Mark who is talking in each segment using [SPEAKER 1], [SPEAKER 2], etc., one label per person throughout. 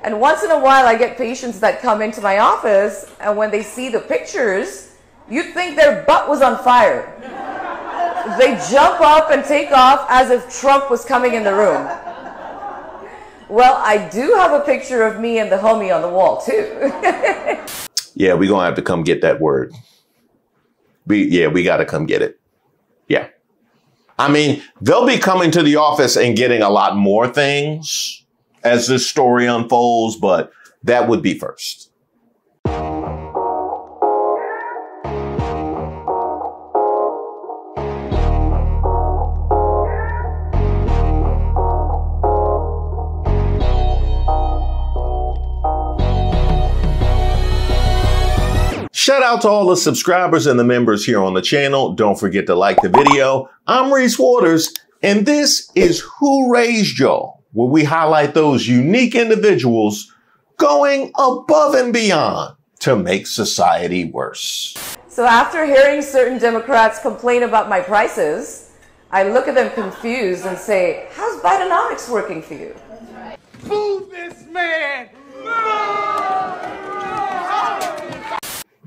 [SPEAKER 1] And once in a while, I get patients that come into my office, and when they see the pictures, you'd think their butt was on fire. They jump up and take off as if Trump was coming in the room. Well, I do have a picture of me and the homie on the wall, too.
[SPEAKER 2] Yeah, we're going to have to come get that word. We got to come get it. Yeah. I mean, they'll be coming to the office and getting a lot more things as this story unfolds, but that would be first. Shout out to all the subscribers and the members here on the channel. Don't forget to like the video. I'm Reese Waters, and this is Who Raised Y'all, where we highlight those unique individuals going above and beyond to make society worse.
[SPEAKER 1] So after hearing certain Democrats complain about my prices, I look at them confused and say, how's Bidenomics working for you?
[SPEAKER 3] Boo this man!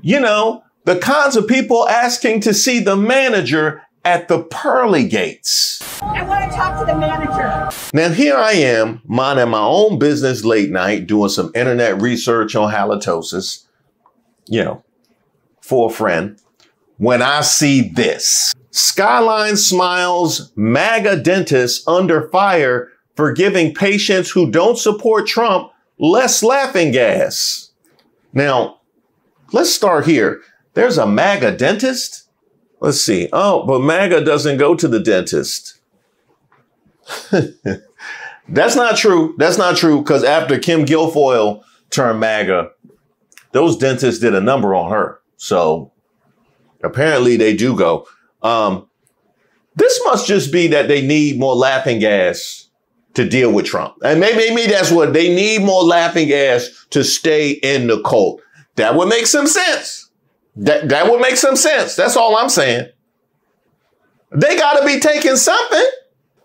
[SPEAKER 2] You know, the kinds of people asking to see the manager at the pearly gates.
[SPEAKER 4] I want to talk to the manager.
[SPEAKER 2] Now, here I am, minding my own business late night, doing some internet research on halitosis, for a friend, when I see this. Skyline Smiles MAGA dentist under fire for giving patients who don't support Trump less laughing gas. Now, let's start here. There's a MAGA dentist? Let's see. Oh, but MAGA doesn't go to the dentist. That's not true. That's not true, because after Kim Guilfoyle turned MAGA, those dentists did a number on her. So apparently they do go. This must just be that they need more laughing gas to deal with Trump. And maybe that's what they need, more laughing gas to stay in the cult. That would make some sense. That would make some sense. That's all I'm saying. They got to be taking something.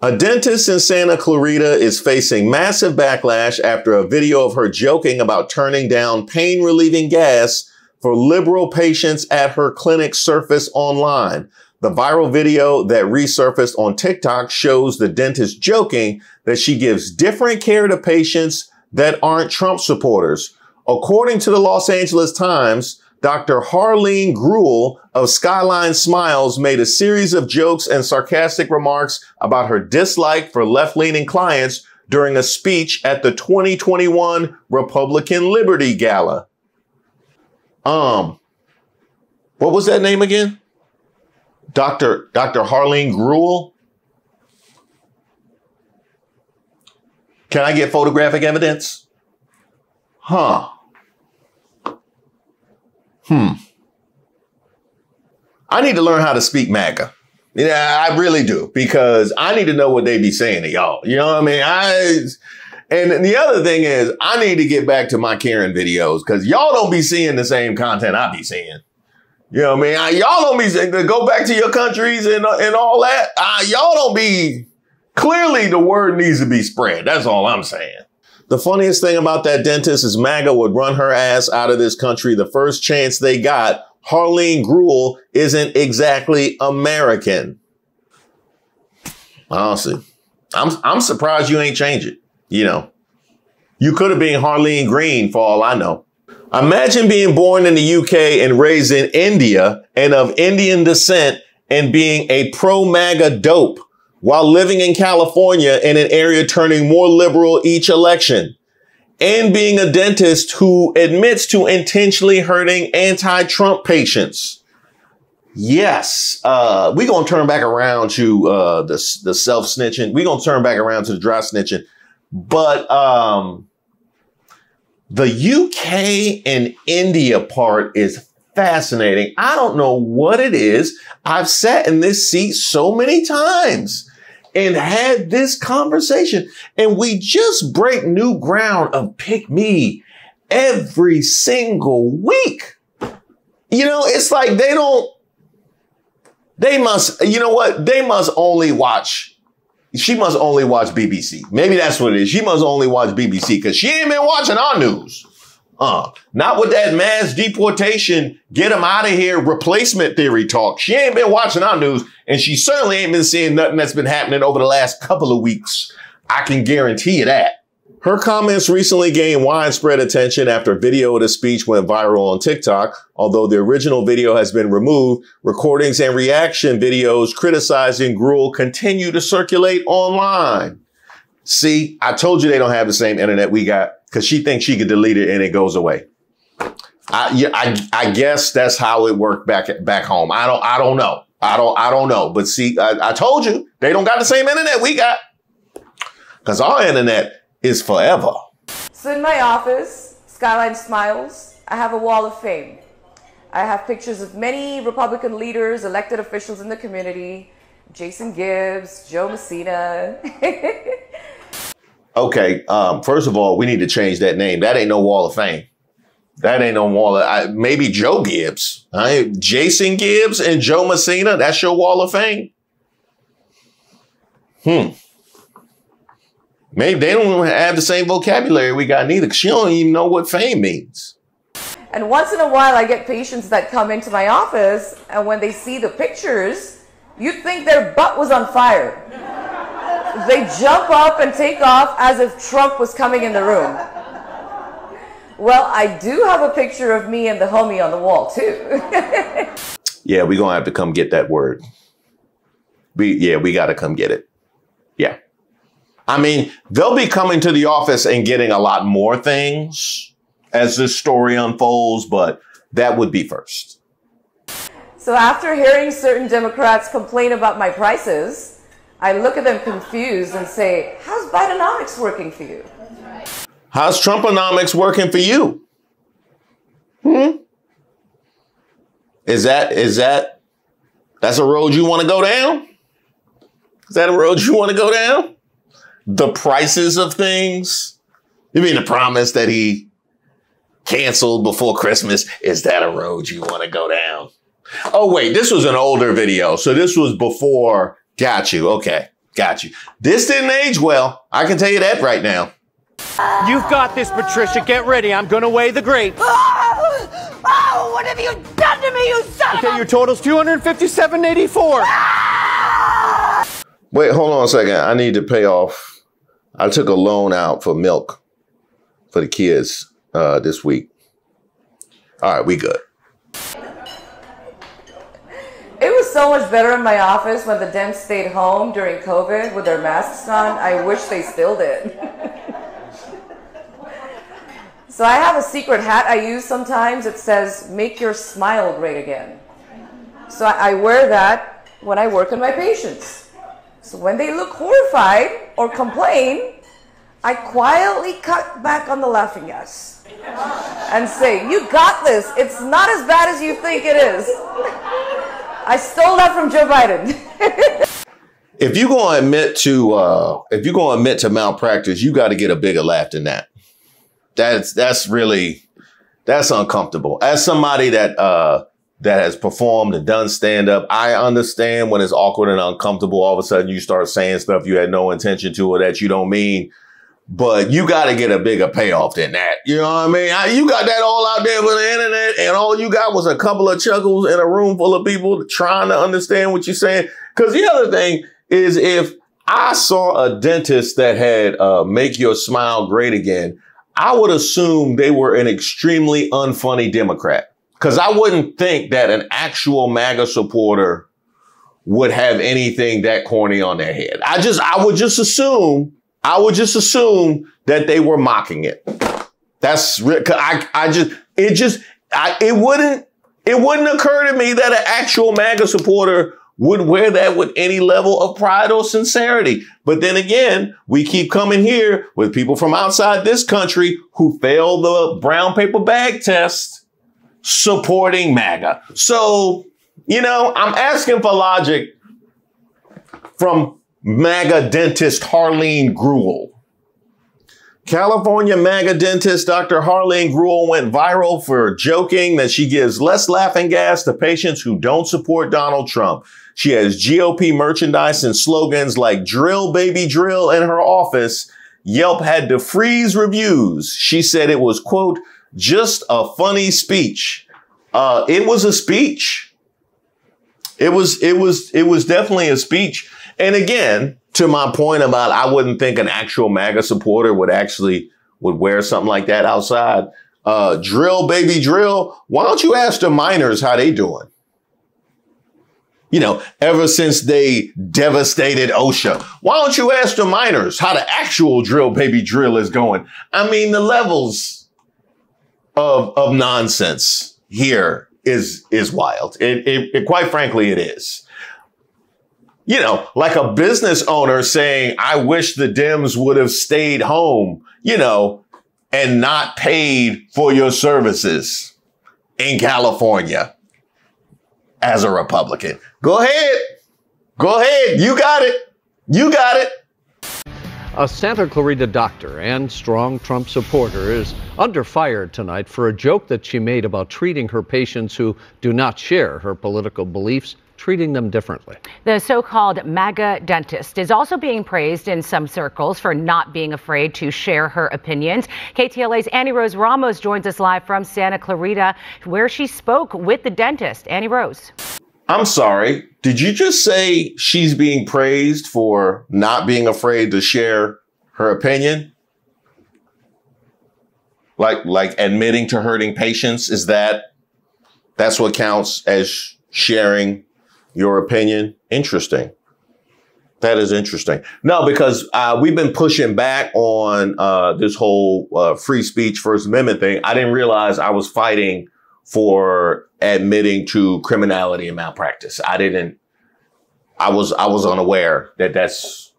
[SPEAKER 2] A dentist in Santa Clarita is facing massive backlash after a video of her joking about turning down pain-relieving gas for liberal patients at her clinic surfaced online. The viral video that resurfaced on TikTok shows the dentist joking that she gives different care to patients that aren't Trump supporters. According to the Los Angeles Times, Dr. Harleen Gruel of Skyline Smiles made a series of jokes and sarcastic remarks about her dislike for left-leaning clients during a speech at the 2021 Republican Liberty Gala. What was that name again? Dr. Harleen Gruel? Can I get photographic evidence? Huh. I need to learn how to speak MAGA. Yeah, I really do, because I need to know what they be saying to y'all. You know what I mean? And the other thing is, I need to get back to my Karen videos, because y'all don't be seeing the same content I be seeing. You know what I mean? Y'all don't be saying, go back to your countries and all that. Y'all don't be, clearly the word needs to be spread. That's all I'm saying. The funniest thing about that dentist is MAGA would run her ass out of this country the first chance they got. Harleen Gruel isn't exactly American. Honestly, I'm surprised you ain't changed it. You could have been Harleen Green for all I know. Imagine being born in the UK and raised in India and of Indian descent and being a pro-MAGA dope while living in California in an area turning more liberal each election, and being a dentist who admits to intentionally hurting anti-Trump patients. Yes, we're going to turn back around to the self-snitching. We're going to turn back around to the dry snitching. But the UK and India part is fascinating. I don't know what it is. I've sat in this seat so many times and had this conversation, and we just break new ground of pick me every single week. It's like they must only watch she must only watch BBC. Maybe that's what it is. She must only watch BBC because she ain't been watching our news. Not with that mass deportation, get them out of here, replacement theory talk. She ain't been watching our news, and she certainly ain't been seeing nothing that's been happening over the last couple of weeks. I can guarantee you that. Her comments recently gained widespread attention after a video of the speech went viral on TikTok. Although the original video has been removed, recordings and reaction videos criticizing Gruel continue to circulate online. See, I told you they don't have the same internet we got because she thinks she could delete it and it goes away. I guess that's how it worked back home. I don't know. I don't know. But see, I told you they don't got the same internet we got because our internet is forever.
[SPEAKER 1] So in my office, Skyline Smiles, I have a wall of fame. I have pictures of many Republican leaders, elected officials in the community, Jason Gibbs, Joe Messina.
[SPEAKER 2] Okay, first of all, we need to change that name. That ain't no wall of fame. That ain't no wall of, maybe Joe Gibbs. Jason Gibbs and Joe Messina, that's your wall of fame? Maybe they don't have the same vocabulary we got neither. She don't even know what fame means.
[SPEAKER 1] And once in a while, I get patients that come into my office, and when they see the pictures, you'd think their butt was on fire. They jump up and take off as if Trump was coming in the room. Well, I do have a picture of me and the homie on the wall, too.
[SPEAKER 2] Yeah, we're going to have to come get that word. We got to come get it. Yeah. I mean, they'll be coming to the office and getting a lot more things as this story unfolds, but that would be first.
[SPEAKER 1] So after hearing certain Democrats complain about my prices, I look at them confused and say, how's Bidenomics working for you?
[SPEAKER 2] How's Trumponomics working for you? That's a road you want to go down? Is that a road you want to go down? The prices of things? You mean the promise that he canceled before Christmas? Is that a road you want to go down? Oh, wait, this was an older video. So this was before. Got you. Okay. Got you. This didn't age well. I can tell you that right now.
[SPEAKER 3] You've got this, Patricia. Get ready. I'm going to weigh the grapes.
[SPEAKER 4] Oh, what have you done to me, you son of a...
[SPEAKER 3] Okay, your total's $257.84.
[SPEAKER 2] Wait, hold on a second. I need to pay off. I took a loan out for milk for the kids this week. All right, we good.
[SPEAKER 1] It was so much better in my office when the Dems stayed home during COVID with their masks on. I wish they still did. So I have a secret hat I use sometimes. It says, make your smile great again. So I wear that when I work on my patients. So when they look horrified or complain, I quietly cut back on the laughing gas and say, you got this. It's not as bad as you think it is. I stole that from Joe Biden.
[SPEAKER 2] If you're going to admit to malpractice, you got to get a bigger laugh than that. That's uncomfortable. As somebody that has performed and done stand-up, I understand when it's awkward and uncomfortable. All of a sudden you start saying stuff you had no intention to or that you don't mean. But you got to get a bigger payoff than that. You know what I mean? You got that all out there for the internet, and all you got was a couple of chuckles in a room full of people trying to understand what you're saying. Because the other thing is, if I saw a dentist that had Make Your Smile Great Again, I would assume they were an extremely unfunny Democrat. Because I wouldn't think that an actual MAGA supporter would have anything that corny on their head. I would just assume that they were mocking it. It wouldn't occur to me that an actual MAGA supporter would wear that with any level of pride or sincerity. But then again, we keep coming here with people from outside this country who failed the brown paper bag test supporting MAGA. So, I'm asking for logic from MAGA dentist Harleen Gruel. California MAGA dentist Dr. Harleen Gruel went viral for joking that she gives less laughing gas to patients who don't support Donald Trump. She has GOP merchandise and slogans like "Drill, baby, drill" in her office. Yelp had to freeze reviews. She said it was, quote, just a funny speech. It was a speech. It was definitely a speech. And again, to my point about I wouldn't think an actual MAGA supporter would wear something like that outside. Drill, baby, drill. Why don't you ask the miners how they doing? You know, ever since they devastated OSHA, why don't you ask the miners how the actual drill, baby, drill is going? I mean, the levels of nonsense here is wild. It quite frankly, it is. You know, like a business owner saying, I wish the Dems would have stayed home, you know, and not paid for your services in California as a Republican. Go ahead. Go ahead. You got it. You got it.
[SPEAKER 5] A Santa Clarita doctor and strong Trump supporter is under fire tonight for a joke that she made about treating her patients who do not share her political beliefs, treating them differently.
[SPEAKER 6] The so-called MAGA dentist is also being praised in some circles for not being afraid to share her opinions. KTLA's Annie Rose Ramos joins us live from Santa Clarita, where she spoke with the dentist. Annie Rose.
[SPEAKER 2] I'm sorry. Did you just say she's being praised for not being afraid to share her opinion? Like admitting to hurting patients? That's what counts as sharing your opinion? Interesting. That is interesting. No, because we've been pushing back on this whole free speech, First Amendment thing. I didn't realize I was fighting for admitting to criminality and malpractice. I was unaware that that's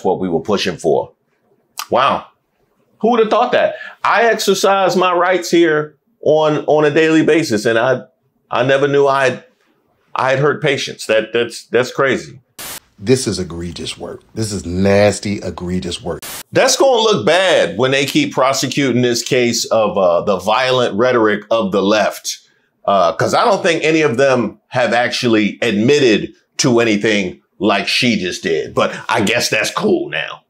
[SPEAKER 2] what we were pushing for. Wow. Who would have thought that? I exercise my rights here on a daily basis, and I never knew I had hurt patients. That's crazy.
[SPEAKER 7] This is egregious work. This is nasty, egregious work.
[SPEAKER 2] That's going to look bad when they keep prosecuting this case of the violent rhetoric of the left. Because I don't think any of them have actually admitted to anything like she just did. But I guess that's cool now.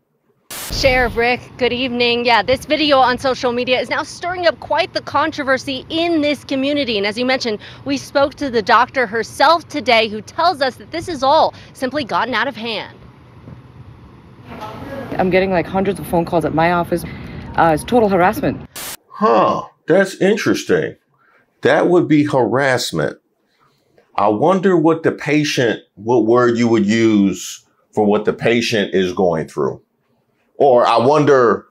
[SPEAKER 8] Sheriff Rick, good evening. Yeah, this video on social media is now stirring up quite the controversy in this community. And as you mentioned, we spoke to the doctor herself today, who tells us that this is all simply gotten out of hand.
[SPEAKER 1] I'm getting like hundreds of phone calls at my office. It's total harassment.
[SPEAKER 2] Huh, that's interesting. That would be harassment. I wonder what word you would use for what the patient is going through. Or I wonder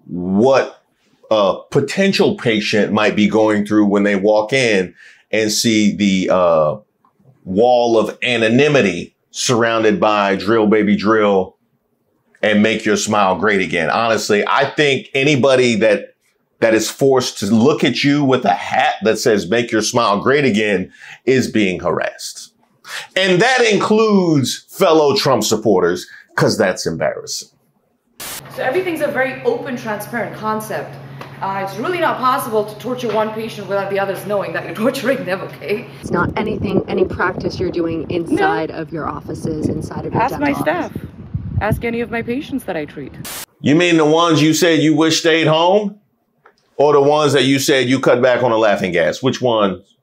[SPEAKER 2] what a potential patient might be going through when they walk in and see the wall of anonymity surrounded by "Drill, baby, drill" and "Make your smile great again." Honestly, I think anybody that is forced to look at you with a hat that says "Make your smile great again" is being harassed. And that includes fellow Trump supporters, because that's embarrassing.
[SPEAKER 1] So everything's a very open, transparent concept. It's really not possible to torture one patient without the others knowing that you're torturing them, okay?
[SPEAKER 9] It's not any practice you're doing inside of your offices, inside of your
[SPEAKER 1] Ask my
[SPEAKER 9] dental
[SPEAKER 1] staff.
[SPEAKER 9] office.
[SPEAKER 1] Ask any of my patients that I treat.
[SPEAKER 2] You mean the ones you said you wish stayed home? Or the ones that you said you cut back on the laughing gas? Which ones?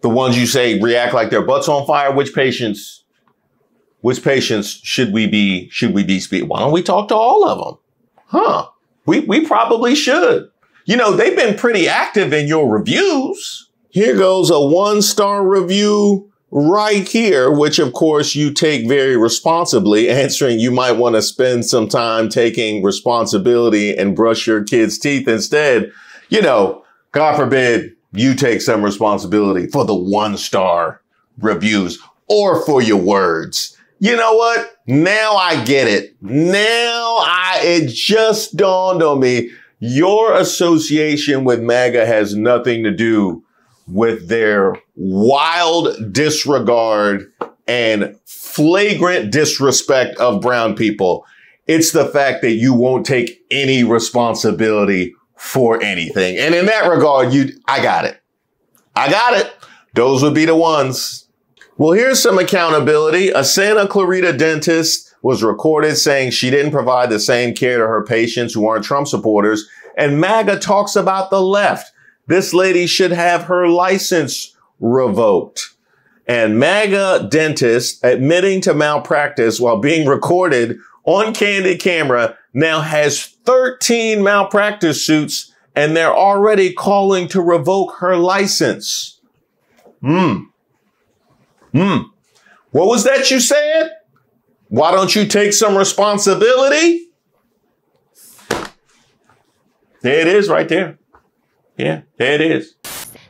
[SPEAKER 2] The ones you say react like their butts on fire? Which patients should we be speaking? Why don't we talk to all of them? Huh. We probably should. You know, they've been pretty active in your reviews. Here goes a 1-star review right here, which of course you take very responsibly, answering you might want to spend some time taking responsibility and brush your kids' teeth instead. You know, God forbid you take some responsibility for the 1-star reviews or for your words. You know what? Now I get it. It just dawned on me. Your association with MAGA has nothing to do with their wild disregard and flagrant disrespect of brown people. It's the fact that you won't take any responsibility for anything. And in that regard, I got it. I got it. Those would be the ones. Well, here's some accountability. A Santa Clarita dentist was recorded saying she didn't provide the same care to her patients who aren't Trump supporters. And MAGA talks about the left. This lady should have her license revoked. And MAGA dentist admitting to malpractice while being recorded on candid camera now has 13 malpractice suits, and they're already calling to revoke her license. What was that you said? Why don't you take some responsibility? There it is right there. Yeah, there it is.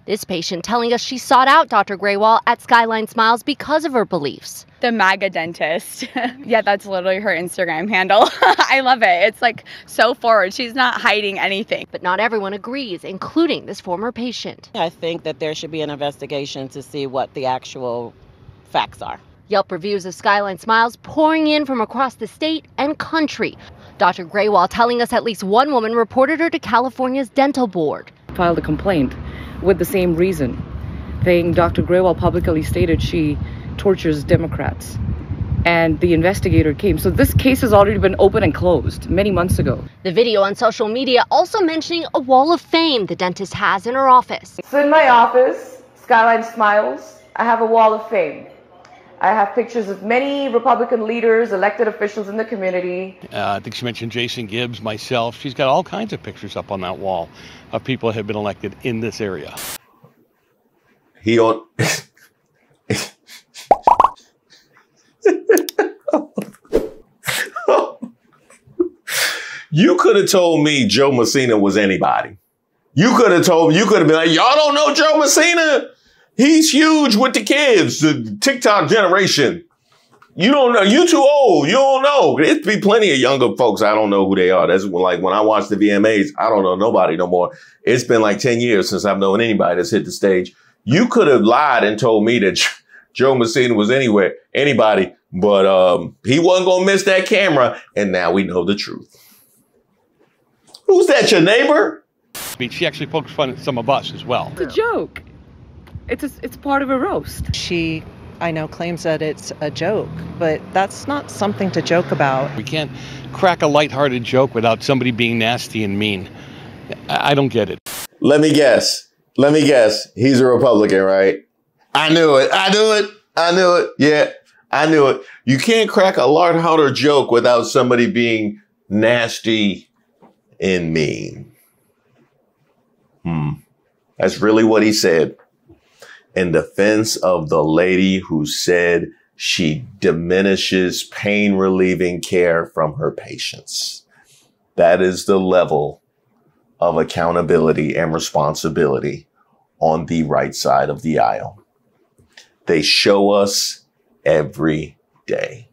[SPEAKER 8] This patient telling us she sought out Dr. Graywall at Skyline Smiles because of her beliefs.
[SPEAKER 10] The MAGA dentist. Yeah, that's literally her Instagram handle. I love it. It's like so forward. She's not hiding anything.
[SPEAKER 8] But not everyone agrees, including this former patient.
[SPEAKER 11] I think that there should be an investigation to see what the actual facts are.
[SPEAKER 8] Yelp reviews of Skyline Smiles pouring in from across the state and country. Dr. Graywall telling us at least one woman reported her to California's dental board.
[SPEAKER 12] Filed a complaint with the same reason, saying Dr. Graywall publicly stated she tortures Democrats. And the investigator came. So this case has already been open and closed many months ago.
[SPEAKER 8] The video on social media also mentioning a wall of fame the dentist has in her office.
[SPEAKER 1] So in my office, Skyline Smiles, I have a wall of fame. I have pictures of many Republican leaders, elected officials in the community.
[SPEAKER 3] I think she mentioned Jason Gibbs, myself. She's got all kinds of pictures up on that wall of people that have been elected in this area.
[SPEAKER 2] He on... You could have told me Joe Messina was anybody. You could have been like, y'all don't know Joe Messina? He's huge with the kids, the TikTok generation. You don't know. You too old. You don't know. It'd be plenty of younger folks. I don't know who they are. That's like when I watch the VMAs, I don't know nobody no more. It's been like 10 years since I've known anybody that's hit the stage. You could have lied and told me that Joe Messina was anybody, but he wasn't going to miss that camera. And now we know the truth. Who's that, your neighbor?
[SPEAKER 3] I mean, she actually pokes fun at some of us as well.
[SPEAKER 12] It's a joke. It's part of a roast.
[SPEAKER 13] She, I know, claims that it's a joke, but that's not something to joke about.
[SPEAKER 3] We can't crack a lighthearted joke without somebody being nasty and mean. I don't get it.
[SPEAKER 2] Let me guess. He's a Republican, right? I knew it. Yeah, I knew it. You can't crack a lighthearted joke without somebody being nasty and mean. That's really what he said. In defense of the lady who said she diminishes pain relieving care from her patients. That is the level of accountability and responsibility on the right side of the aisle. They show us every day.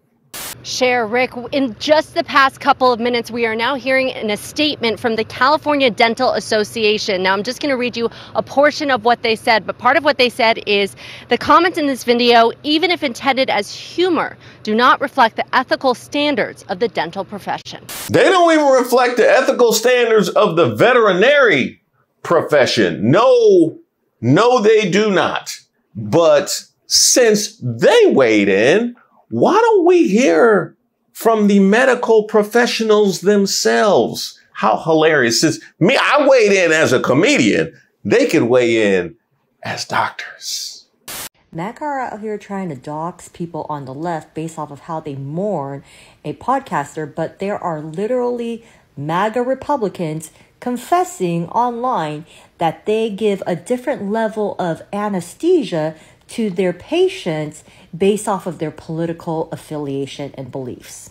[SPEAKER 8] Cher, Rick, in just the past couple of minutes, we are now hearing in a statement from the California Dental Association. Now, I'm just going to read you a portion of what they said, but part of what they said is the comments in this video, even if intended as humor, do not reflect the ethical standards of the dental profession.
[SPEAKER 2] They don't even reflect the ethical standards of the veterinary profession. No, they do not. But since they weighed in, why don't we hear from the medical professionals themselves? How hilarious. Since I weighed in as a comedian, they could weigh in as doctors.
[SPEAKER 14] MAGA are out here trying to dox people on the left based off of how they mourn a podcaster, but there are literally MAGA Republicans confessing online that they give a different level of anesthesia to their patients based off of their political affiliation and beliefs.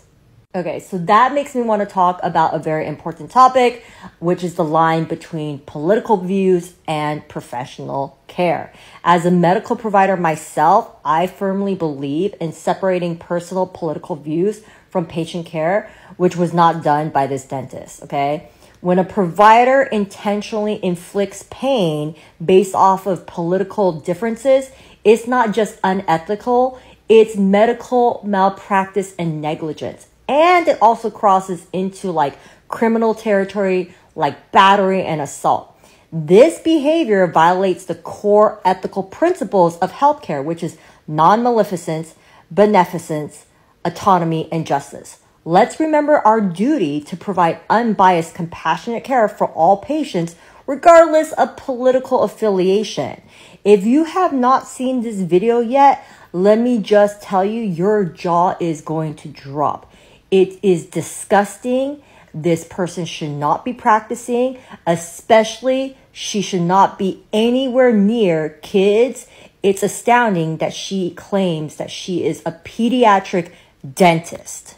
[SPEAKER 14] Okay, so that makes me want to talk about a very important topic, which is the line between political views and professional care. As a medical provider myself, I firmly believe in separating personal political views from patient care, which was not done by this dentist, okay? When a provider intentionally inflicts pain based off of political differences, it's not just unethical, it's medical malpractice and negligence. and it also crosses into like criminal territory, like battery and assault. This behavior violates the core ethical principles of healthcare, which is non-maleficence, beneficence, autonomy, and justice. Let's remember our duty to provide unbiased, compassionate care for all patients, regardless of political affiliation. If you have not seen this video yet, let me just tell you, your jaw is going to drop. It is disgusting. This person should not be practicing, especially she should not be anywhere near kids. It's astounding that she claims that she is a pediatric dentist.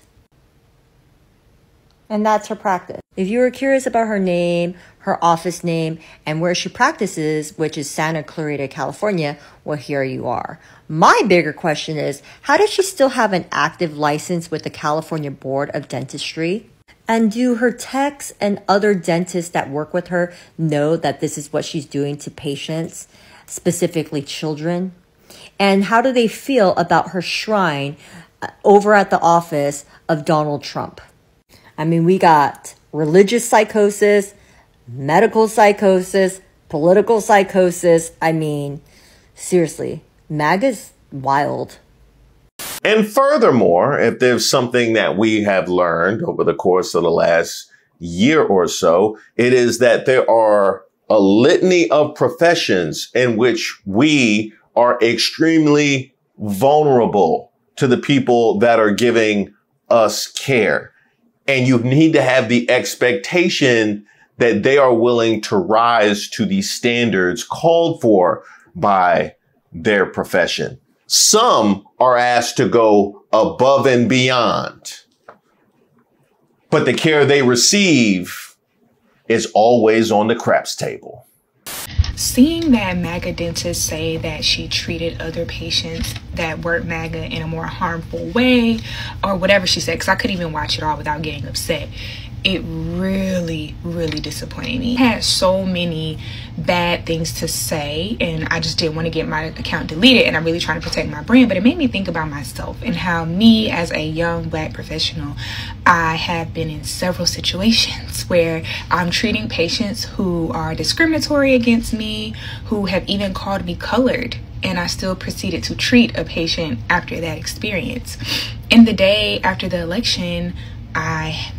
[SPEAKER 14] And that's her practice. If you were curious about her name, her office name, and where she practices, which is Santa Clarita, California, well, here you are. My bigger question is, how does she still have an active license with the California Board of Dentistry? And do her techs and other dentists that work with her know that this is what she's doing to patients, specifically children? And how do they feel about her shrine over at the office of Donald Trump? I mean, we got religious psychosis, medical psychosis, political psychosis. I mean, seriously, MAGA's wild.
[SPEAKER 2] And furthermore, if there's something that we have learned over the course of the last year or so, it is that there are a litany of professions in which we are extremely vulnerable to the people that are giving us care. And you need to have the expectation that they are willing to rise to the standards called for by their profession. Some are asked to go above and beyond, but the care they receive is always on the craps table.
[SPEAKER 15] Seeing that MAGA dentists say that she treated other patients that weren't MAGA in a more harmful way, or whatever she said, because I couldn't even watch it all without getting upset, it really, really disappointed me. I had so many bad things to say, and I just didn't want to get my account deleted, and I'm really trying to protect my brand. But it made me think about myself and how me as a young Black professional, I have been in several situations where I'm treating patients who are discriminatory against me, who have even called me colored, and I still proceeded to treat a patient after that experience. In the day after the election, I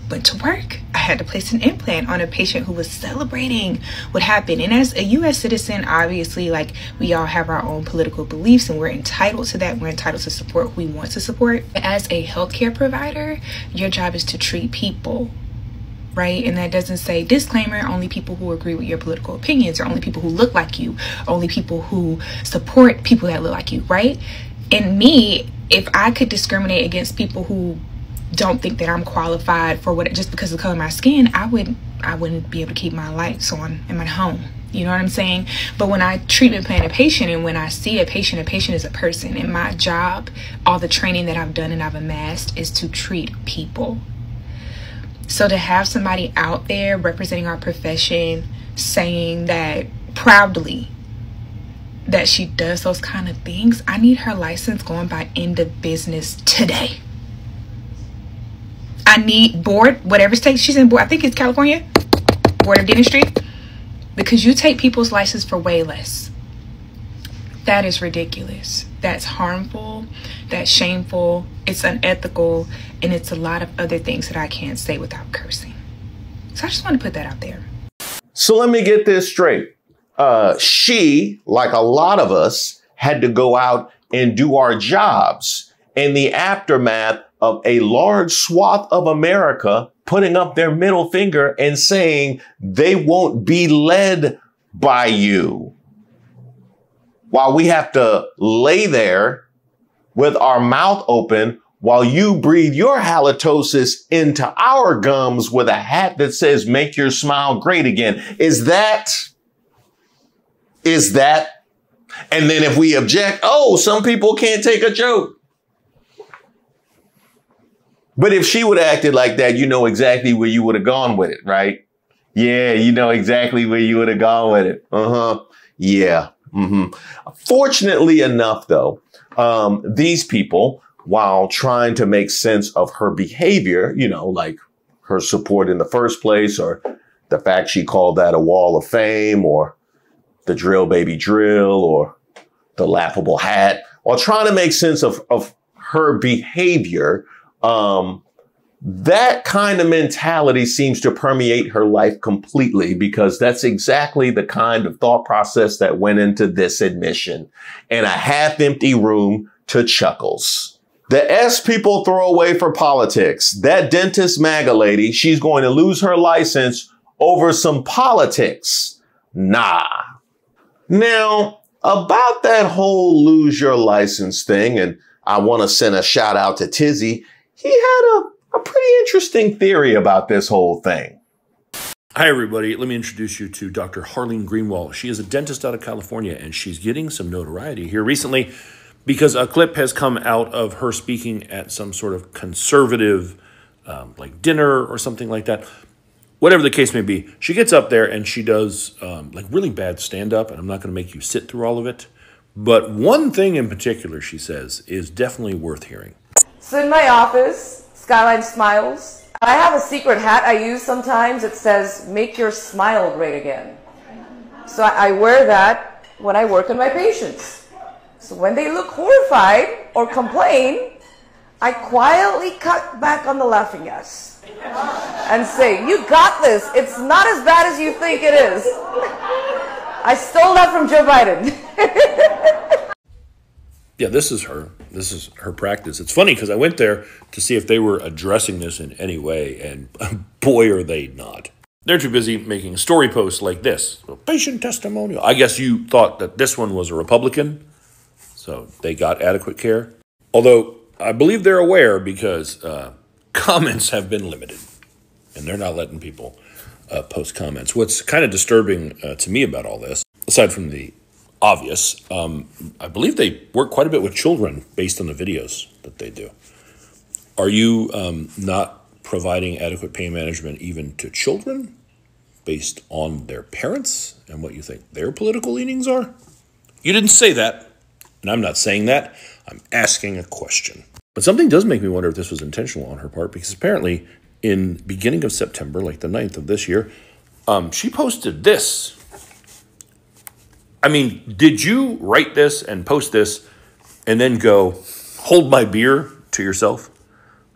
[SPEAKER 15] went to work. I had to place an implant on a patient who was celebrating what happened. And as a U.S. citizen, obviously, like, we all have our own political beliefs and we're entitled to that. We're entitled to support who we want to support. As a healthcare provider, your job is to treat people, right? And that doesn't say, disclaimer, only people who agree with your political opinions, or only people who look like you, only people who support people that look like you, right? And me, if I could discriminate against people who don't think that I'm qualified for what, just because of the color of my skin, I wouldn't be able to keep my lights on in my home. You know what I'm saying? But when I treatment plan a patient, and when I see a patient is a person. And my job, all the training that I've done and I've amassed, is to treat people. So to have somebody out there representing our profession saying that proudly that she does those kind of things, I need her license going by end of business today. I need board, whatever state she's in, board, I think it's California, Board of Dentistry, because you take people's license for way less. That is ridiculous. That's harmful. That's shameful. It's unethical. And it's a lot of other things that I can't say without cursing. So I just want to put that out there.
[SPEAKER 2] So let me get this straight. She, like a lot of us, had to go out and do our jobs in the aftermath of a large swath of America putting up their middle finger and saying they won't be led by you. While we have to lay there with our mouth open while you breathe your halitosis into our gums with a hat that says, make your smile great again. Is that? And then if we object, oh, some people can't take a joke. But if she would have acted like that, you know exactly where you would have gone with it, right? Yeah, you know exactly where you would have gone with it. Yeah. Fortunately enough, though, these people while trying to make sense of her behavior, you know, like her support in the first place, or the fact she called that a wall of fame, or the drill baby drill, or the laughable hat, while trying to make sense of her behavior. That kind of mentality seems to permeate her life completely, because that's exactly the kind of thought process that went into this admission in a half-empty room to Chuckles. The S people throw away for politics. That dentist MAGA lady, she's going to lose her license over some politics. Nah. Now, about that whole lose your license thing, and I want to send a shout out to Tizzy, he had a pretty interesting theory about this whole thing.
[SPEAKER 16] Hi, everybody. Let me introduce you to Dr. Harleen Greenwald. She is a dentist out of California, and she's getting some notoriety here recently because a clip has come out of her speaking at some sort of conservative, like dinner or something like that. Whatever the case may be, she gets up there and she does like really bad stand-up, and I'm not going to make you sit through all of it. But one thing in particular, she says, is definitely worth hearing.
[SPEAKER 1] So in my office, Skyline Smiles, I have a secret hat I use sometimes. It says, make your smile great again. So I wear that when I work on my patients. So when they look horrified or complain, I quietly cut back on the laughing gas and say, you got this. It's not as bad as you think it is. I stole that from Joe Biden.
[SPEAKER 16] Yeah, this is her practice. It's funny because I went there to see if they were addressing this in any way, and boy, are they not. They're too busy making story posts like this. A patient testimonial. I guess you thought that this one was a Republican, so they got adequate care. Although I believe they're aware because comments have been limited, and they're not letting people post comments. What's kind of disturbing to me about all this, aside from the obvious, I believe they work quite a bit with children based on the videos that they do. Are you not providing adequate pain management even to children based on their parents and what you think their political leanings are? You didn't say that, and I'm not saying that. I'm asking a question. But something does make me wonder if this was intentional on her part, because apparently in beginning of September, like the 9th of this year, she posted this. I mean, did you write this and post this and then go, hold my beer to yourself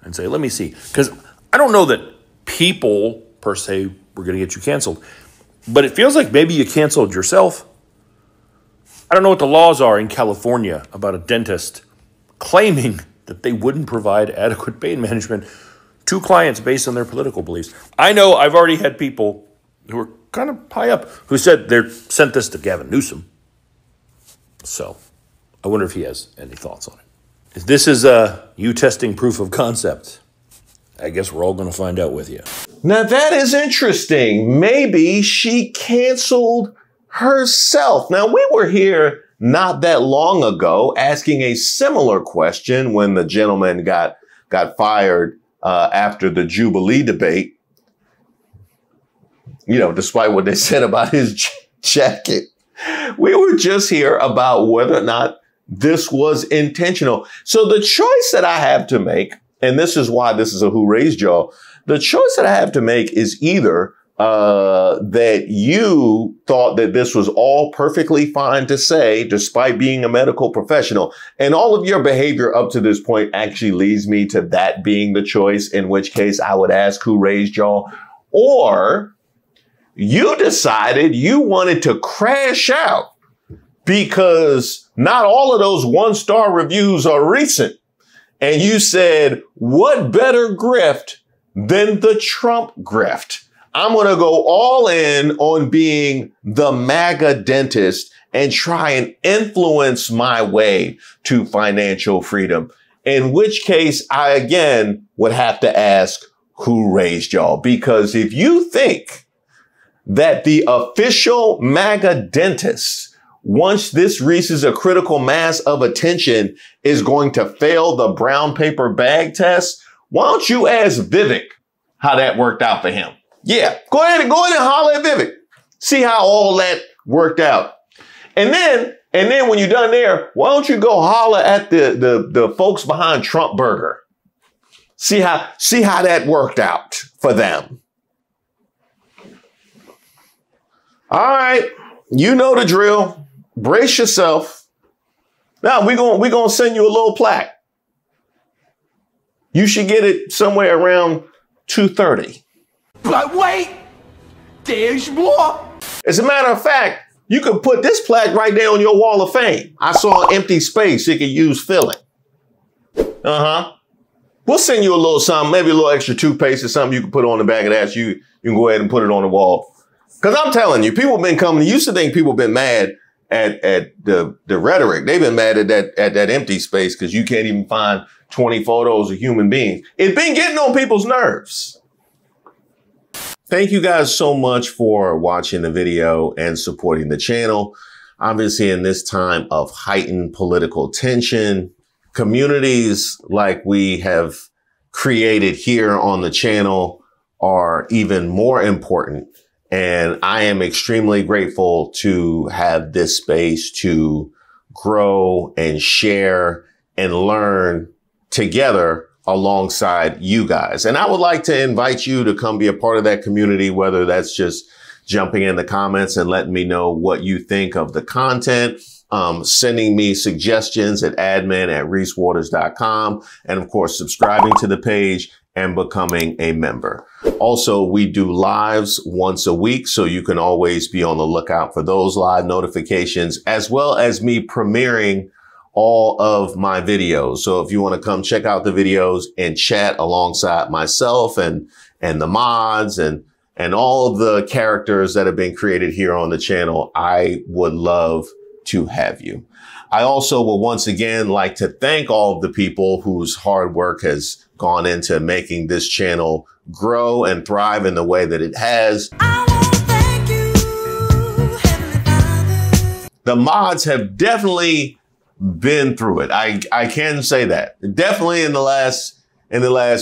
[SPEAKER 16] and say, let me see? Because I don't know that people, per se, were going to get you canceled. But it feels like maybe you canceled yourself. I don't know what the laws are in California about a dentist claiming that they wouldn't provide adequate pain management to clients based on their political beliefs. I know I've already had people who are kind of high up who said they sent this to Gavin Newsom. So I wonder if he has any thoughts on it. If this is you testing proof of concept, I guess we're all going to find out with you.
[SPEAKER 2] Now that is interesting. Maybe she canceled herself. Now we were here not that long ago asking a similar question when the gentleman got fired after the Jubilee debate. You know, despite what they said about his jacket. We were just here about whether or not this was intentional. So the choice that I have to make, and this is why this is a Who Raised Y'all, the choice that I have to make is either that you thought that this was all perfectly fine to say, despite being a medical professional, and all of your behavior up to this point actually leads me to that being the choice, in which case I would ask Who Raised Y'all, or you decided you wanted to crash out because not all of those 1-star reviews are recent. And you said, what better grift than the Trump grift? I'm going to go all in on being the MAGA dentist and try and influence my way to financial freedom. In which case, I again would have to ask, who raised y'all? Because if you think that the official MAGA dentist, once this reaches a critical mass of attention, is going to fail the brown paper bag test, why don't you ask Vivek how that worked out for him? Yeah, go ahead and holler at Vivek. See how all that worked out. And then when you're done there, why don't you go holler at the folks behind Trump Burger? See how that worked out for them. All right, you know the drill. Brace yourself. Now we're gonna send you a little plaque. You should get it somewhere around 2:30.
[SPEAKER 4] But wait, there's more.
[SPEAKER 2] As a matter of fact, you could put this plaque right there on your wall of fame. I saw an empty space it could use filling. We'll send you a little something, maybe a little extra toothpaste or something you can put on the back of that. You can go ahead and put it on the wall. Because I'm telling you, people have been coming. You used to think people have been mad at the rhetoric. They've been mad at that empty space because you can't even find 20 photos of human beings. It's been getting on people's nerves. Thank you guys so much for watching the video and supporting the channel. Obviously, in this time of heightened political tension, communities like we have created here on the channel are even more important. And I am extremely grateful to have this space to grow and share and learn together alongside you guys. And I would like to invite you to come be a part of that community, whether that's just jumping in the comments and letting me know what you think of the content, sending me suggestions at admin@reesewaters.com, and of course, subscribing to the page and becoming a member. Also, we do lives once a week, so you can always be on the lookout for those live notifications, as well as me premiering all of my videos. So if you want to come check out the videos and chat alongside myself and the mods and all of the characters that have been created here on the channel, I would love to have you. I also will once again like to thank all of the people whose hard work has gone into making this channel grow and thrive in the way that it has. The mods have definitely been through it. I can say that. Definitely in the last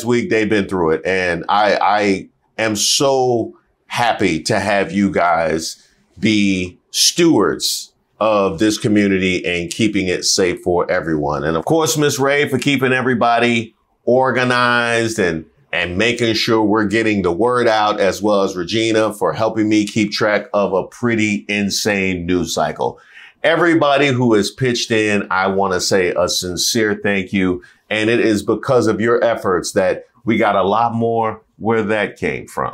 [SPEAKER 2] week, they've been through it. And I am so happy to have you guys be stewards of this community and keeping it safe for everyone. And of course, Miss Ray for keeping everybody organized and making sure we're getting the word out, as well as Regina for helping me keep track of a pretty insane news cycle. Everybody who has pitched in, I want to say a sincere thank you. And it is because of your efforts that we got a lot more where that came from.